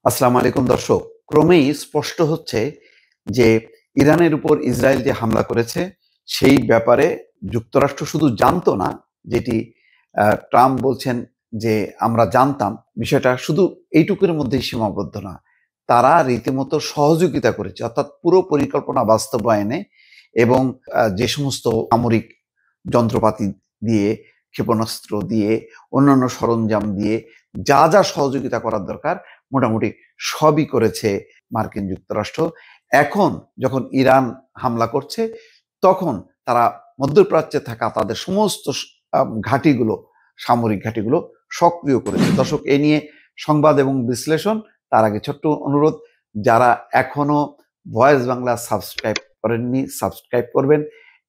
আসসালামু আলাইকুম দর্শক। ক্রমেই স্পষ্ট হচ্ছে যে ইরানের উপর ইসরায়েল যে হামলা করেছে সেই ব্যাপারে যুক্তরাষ্ট্র শুধু জানতো না, যেটি ট্রাম্প বলছেন যে আমরা জানতাম, বিষয়টা শুধু এইটুকুর মধ্যেই সীমাবদ্ধ না। তারা রীতিমতো সহযোগিতা করেছে, অর্থাৎ পুরো পরিকল্পনা বাস্তবায়নে এবং যে সমস্ত সামরিক যন্ত্রপাতি দিয়ে, ক্ষেপণাস্ত্র দিয়ে, অন্যান্য সরঞ্জাম দিয়ে যা যা সহযোগিতা করার দরকার মোটামুটি সবই করেছে মার্কিন যুক্তরাষ্ট্র। এখন যখন ইরান হামলা করছে তখন তারা মধ্যপ্রাচ্যে থাকা তাদের সমস্ত ঘাঁটিগুলো, সামরিক ঘাঁটিগুলো সক্রিয় করেছে। দর্শক, এ নিয়ে সংবাদ এবং বিশ্লেষণ। তার আগে ছোট্ট অনুরোধ, যারা এখনো ভয়েস বাংলা সাবস্ক্রাইব করেননি সাবস্ক্রাইব করবেন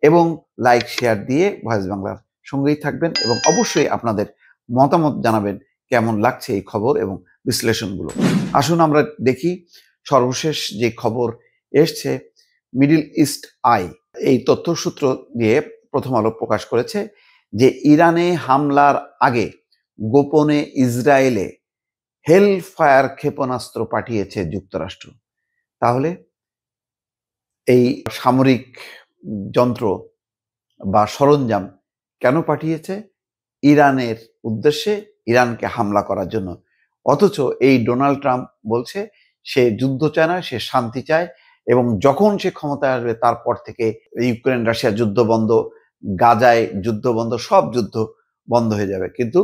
এবং লাইক শেয়ার দিয়ে ভয়েস বাংলার সঙ্গেই থাকবেন এবং অবশ্যই আপনাদের মতামত জানাবেন কেমন লাগছে এই খবর এবং বিশ্লেষণগুলো। আসুন আমরা দেখি সর্বশেষ যে খবর এসছে। মিডল ইস্ট আই এই তথ্যসূত্র দিয়ে প্রথম আলো প্রকাশ করেছে যে ইরানে হামলার আগে গোপনে ইসরায়েলে হেল ফায়ার ক্ষেপণাস্ত্র পাঠিয়েছে যুক্তরাষ্ট্র। তাহলে এই সামরিক যন্ত্র বা সরঞ্জাম কেন পাঠিয়েছে? ইরানের উদ্দেশ্যে, ইরানকে হামলা করার জন্য। অথচ এই ডোনাল্ড ট্রাম্প বলছে সে যুদ্ধ চায় না, সে শান্তি চায় এবং যখন সে ক্ষমতায় আসবে তারপর থেকে ইউক্রেন রাশিয়া যুদ্ধ বন্ধ, গাজায় যুদ্ধ বন্ধ, সব যুদ্ধ বন্ধ হয়ে যাবে। কিন্তু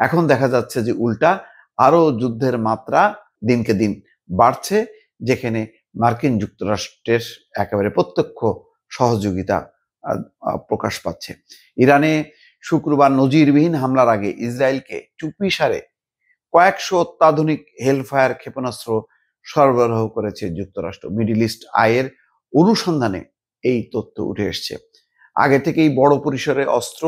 এখন দেখা যাচ্ছে যে উল্টা, আরো যুদ্ধের মাত্রা দিনকে দিন বাড়ছে, যেখানে মার্কিন যুক্তরাষ্ট্রের একেবারে প্রত্যক্ষ সহযোগিতা প্রকাশ পাচ্ছে। ইরানে শুক্রবার নজিরবিহীন হামলার আগে ইসরায়েলকে চুপিসারে কয়েকশো অত্যাধুনিক হেলফায়ার ক্ষেপণাস্ত্র সরবরাহ করেছে যুক্তরাষ্ট্র। মিডল ইস্ট আইয়ের অনুসন্ধানে এই তথ্য উঠে এসছে। আগে থেকেই বড় পরিসরে অস্ত্র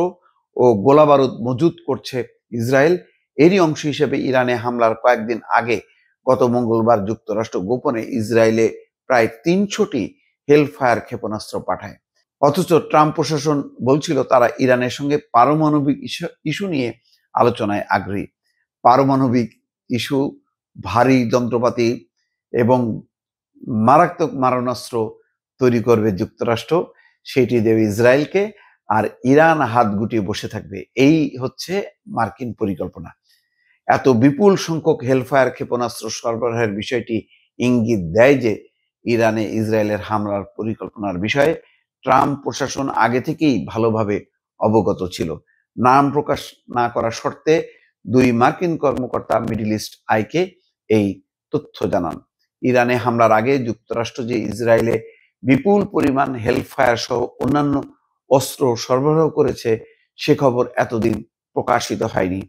ও গোলাবারুদ মজুত করছে ইসরায়েল। এরই অংশ হিসেবে ইরানে হামলার কয়েকদিন আগে গত মঙ্গলবার যুক্তরাষ্ট্র গোপনে ইসরায়েলে প্রায় ৩০০টি হেলফায়ার ক্ষেপণাস্ত্র পাঠায়। অথচ ট্রাম্প প্রশাসন বলছিল তারা ইরানের সঙ্গে পারমাণবিক ইস্যু নিয়ে আলোচনায় আগ্রহী। পারমাণবিক ইস্যু, ভারী যন্ত্রপাতি এবং মারাত্মক মারণাস্ত্র তৈরি করবে যুক্তরাষ্ট্র, সেটি দেবে ইসরায়েলকে, আর ইরান হাত গুটিয়ে বসে থাকবে। এই হচ্ছে মার্কিন পরিকল্পনা। এত বিপুল সংখ্যক হেলফায়ার ক্ষেপণাস্ত্র সরবরাহের বিষয়টি ইঙ্গিত দেয় যে ইরানে ইসরায়েলের হামলার পরিকল্পনার বিষয়ে ট্রাম্প প্রশাসন আগে থেকেই ভালোভাবে অবগত ছিল। নাম প্রকাশ না করার শর্তে দুই মার্কিন কর্মকর্তা মিডল ইস্ট আইকে এই তথ্য জানান। ইরানে হামলার আগে যুক্তরাষ্ট্র যে ইসরায়েলে বিপুল পরিমাণ হেলফায়ার সহ অন্যান্য অস্ত্র সরবরাহ করেছে সে খবর এতদিন প্রকাশিত হয়নি।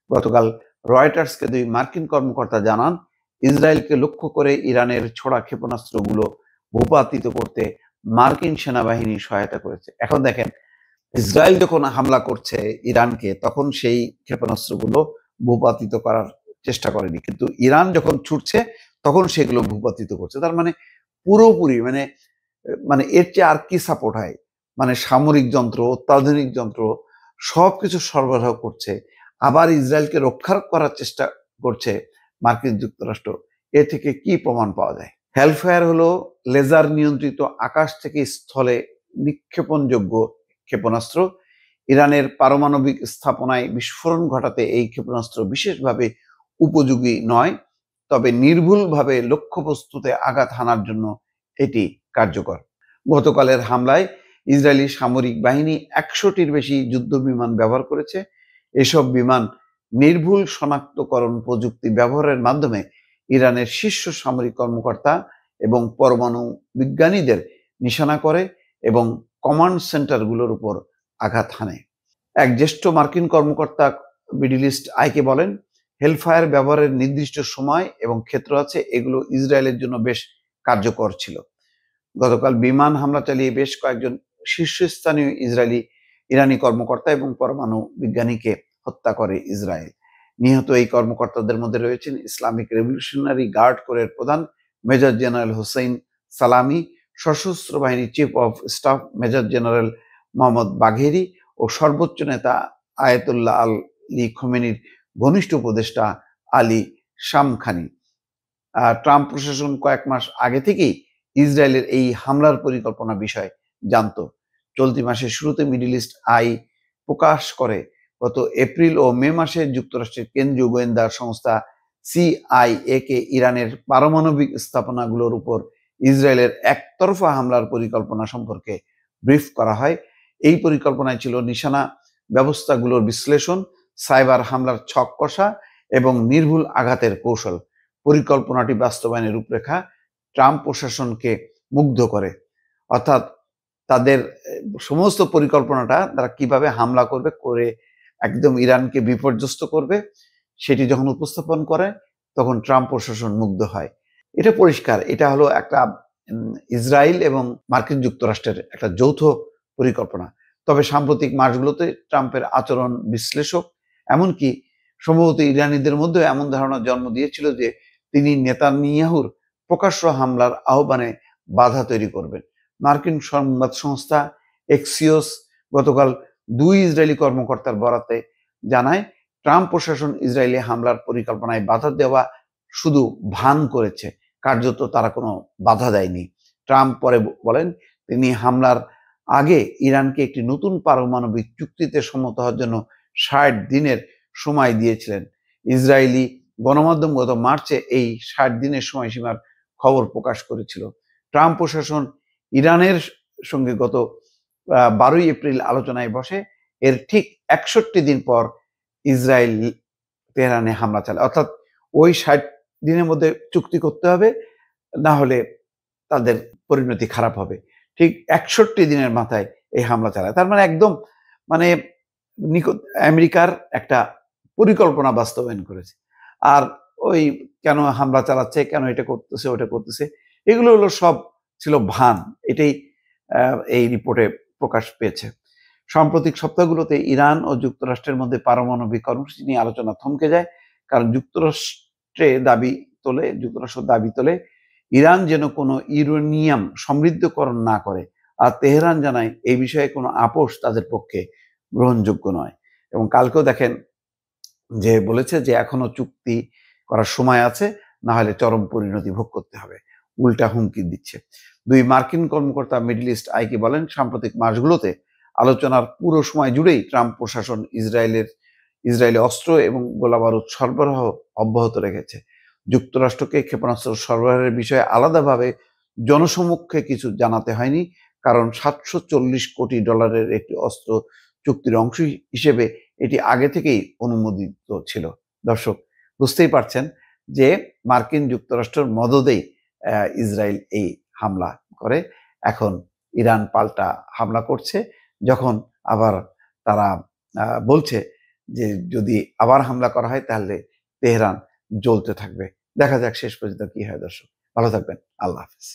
গতকাল রয়টার্সকে দুই মার্কিন কর্মকর্তা জানান, ইসরায়েলকে লক্ষ্য করে ইরানের ছোড়া ক্ষেপণাস্ত্রগুলো ভূপাতিত করতে মার্কিন সেনাবাহিনী সহায়তা করেছে। এখন দেখেন, ইসরায়েল যখন হামলা করছে ইরানকে তখন সেই ক্ষেপণাস্ত্রগুলো ভূপাতিত করার চেষ্টা করেনি, কিন্তু ইরান যখন ছুটছে তখন সেগুলো ভূপাতিত করছে। তার মানে পুরোপুরি মানে মানে এর চেয়ে আর কি সাপোর্ট হয়? মানে সামরিক যন্ত্র, অত্যাধুনিক যন্ত্র সবকিছু সরবরাহ করছে, আবার ইসরায়েলকে রক্ষা করার চেষ্টা করছে মার্কিন যুক্তরাষ্ট্র। এ থেকে কি প্রমাণ পাওয়া যায়? হেলফায়ার হলো লেজার নিয়ন্ত্রিত আকাশ থেকে স্থলে নিক্ষেপণযোগ্য ক্ষেপণাস্ত্র। ইরানের পারমাণবিক স্থাপনায় বিস্ফোরণ ঘটাতে এই ক্ষেপণাস্ত্র বিশেষভাবে উপযোগী নয়, তবে নির্ভুলভাবে লক্ষ্যবস্তুতে আঘাত হানার জন্য এটি কার্যকর। গতকালের হামলায় ইসরায়েলি সামরিক বাহিনী ১০০টির বেশি যুদ্ধ বিমান ব্যবহার করেছে। এসব বিমান নির্ভুল শনাক্তকরণ প্রযুক্তি ব্যবহারের মাধ্যমে ইরানের শীর্ষ সামরিক কর্মকর্তা এবং পরমাণু বিজ্ঞানীদের নিশানা করে এবং কমান্ড সেন্টারগুলোর উপর আঘাত হানে। এক জ্যেষ্ঠ মার্কিন কর্মকর্তা মিডল ইস্ট আইকে বলেন, হেলফায়ার ব্যবহারের নির্দিষ্ট সময় এবং ক্ষেত্র আছে, এগুলো ইসরায়েলের জন্য বেশ কার্যকর ছিল। গতকাল বিমান হামলা চালিয়ে বেশ কয়েকজন শীর্ষস্থানীয় ইরানি কর্মকর্তা এবং পরমাণু বিজ্ঞানীকে হত্যা করে ইসরায়েল। নিহত এই কর্মকর্তাদের মধ্যে রয়েছেন ইসলামিক রেভলিউশনারি গার্ড কোরের প্রধান মেজর জেনারেল হোসেইন সালামি, সশস্ত্র বাহিনীর chief of staff major general Mohammad Bagheri ও সর্বোচ্চ নেতা আয়াতুল্লাহ আলী খোমেনির ঘনিষ্ঠ উপদেষ্টা আলী শামখানি। ট্রাম্প প্রশাসন কয়েক মাস আগে থেকেই ইসরায়েলের এই হামলার পরিকল্পনা বিষয়ে জানতো। চলতি মাসের শুরুতে মিডল ইস্ট আই প্রকাশ করে গত এপ্রিল ও মে মাসে যুক্তরাষ্ট্রের কেন্দ্রীয় গোয়েন্দা সংস্থা সিআইএ কে ইরানের পারমাণবিক স্থাপনাগুলোর উপর ইসরায়েলের একতরফা হামলার পরিকল্পনা সম্পর্কে ব্রিফ করা হয়। এই পরিকল্পনায় ছিল নিশানা ব্যবস্থাগুলোর বিশ্লেষণ, সাইবার হামলার ছক কষা এবং নির্ভুল আঘাতের কৌশল। পরিকল্পনাটি বাস্তবায়নের রূপরেখা ট্রাম্প প্রশাসনকে মুগ্ধ করে। অর্থাৎ তাদের সমস্ত পরিকল্পনাটা তারা কিভাবে হামলা করবে, করে একদম ইরানকে বিপর্যস্ত করবে, সেটি যখন উপস্থাপন করে তখন ট্রাম্প প্রশাসন মুগ্ধ হয়। এটা পরিষ্কার, এটা হলো একটা ইসরায়েল এবং মার্কিন যুক্তরাষ্ট্রের একটা যৌথ পরিকল্পনা। তবে সাম্প্রতিক মাসগুলোতে ট্রাম্পের আচরণ বিশ্লেষক, এমনকি সম্ভবত ইরানিদের মধ্যে এমন ধারণা জন্ম দিয়েছিল যে তিনি নেতানিয়াহুর প্রকাশ্য হামলার আহ্বানে বাধা তৈরি করবেন। মার্কিন সংবাদ সংস্থা এক্সিওস গতকাল 2 ইসরায়েলি কর্মকর্তার বরাতে জানায়, ট্রাম্প প্রশাসন ইসরায়েলি হামলার পরিকল্পনায় বাধা দেওয়া শুধু ভান করেছে, কার্যত তারা কোনো বাধা দেয়নি। ট্রাম্প পরে বলেন তিনি হামলার আগে ইরানকে একটি নতুন পারমাণবিক চুক্তিতে সম্মত হওয়ার জন্য 60 দিনের সময় দিয়েছিলেন। ইসরায়েলি গণমাধ্যম গত মার্চে এই 60 দিনের সময়সীমার খবর প্রকাশ করেছিল। ট্রাম্প প্রশাসন ইরানের সঙ্গে গত 12 এপ্রিল আলোচনায় বসে। এর ঠিক 61 দিন পর ইসরায়েল তেহরানে হামলা চালায়। অর্থাৎ ওই 60 দিনের মধ্যে চুক্তি করতে হবে, না হলে তাদের পরিণতি খারাপ হবে। ঠিক 61 দিনের মাথায় এই হামলা চালায়। তার মানে একদম মানে আমেরিকার একটা পরিকল্পনা বাস্তবায়ন করেছে। আর ওই কেন হামলা চালাচ্ছে, কেন এটা করতেছে, ওটা করতেছে, এগুলো হলো সব ছিল ভান। এটাই এই রিপোর্টে প্রকাশ পেয়েছে। সাম্প্রতিক সপ্তাহগুলোতে ইরান ও যুক্তরাষ্ট্রের মধ্যে পারমাণবিক কর্মসূচি নিয়ে আলোচনা থমকে যায়, কারণ যুক্তরাষ্ট্র দাবি তোলে ইরান যেন কোনো ইউরেনিয়াম সমৃদ্ধকরণ না করে। আর তেহরান জানায় এই বিষয়ে কোনো আপোষ তাদের পক্ষে গ্রহণযোগ্য নয়। এবং কালকেও দেখেন যে বলেছে যে এখনো চুক্তি করার সময় আছে, না হলে চরম পরিণতি ভোগ করতে হবে। উল্টা হুমকি দিচ্ছে। 2 মার্কিন কর্মকর্তা মিডল ইস্ট আইকে বলেন, সাম্প্রতিক মাসগুলোতে আলোচনার পুরো সময় জুড়েই ট্রাম্প প্রশাসন ইসরায়েলে অস্ত্র এবং গোলাবারুদ সরবরাহ অব্যাহত রেখেছে। যুক্তরাষ্ট্রকে ক্ষেপণাস্ত্র সরবরাহের বিষয়ে আলাদাভাবে জনসমক্ষে কিছু জানাতে হয়নি, কারণ $740 কোটি একটি অস্ত্র চুক্তির অংশ হিসেবে এটি আগে থেকেই অনুমোদিত ছিল। দর্শক, বুঝতেই পারছেন যে মার্কিন যুক্তরাষ্ট্রের মদদেই ইসরায়েল এই হামলা করে। এখন ইরান পাল্টা হামলা করছে, যখন আবার তারা বলছে যে যদি আবার হামলা করা হয় তাহলে তেহরান জ্বলতে থাকবে। দেখা যাক শেষ পর্যন্ত কি হয়। দর্শক, ভালো থাকবেন। আল্লাহ হাফেজ।